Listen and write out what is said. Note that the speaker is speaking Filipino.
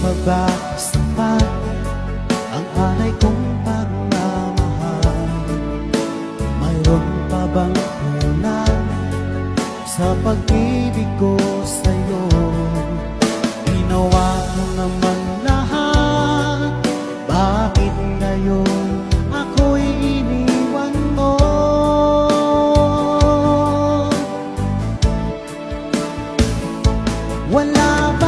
pa ba sapat ang alay kong pagmamahal? Mayroon pa bang kulang sa pag-ibig ko sa'yo? Ginawa ko naman lahat, bakit ngayon ako'y iniwan mo? Wala ba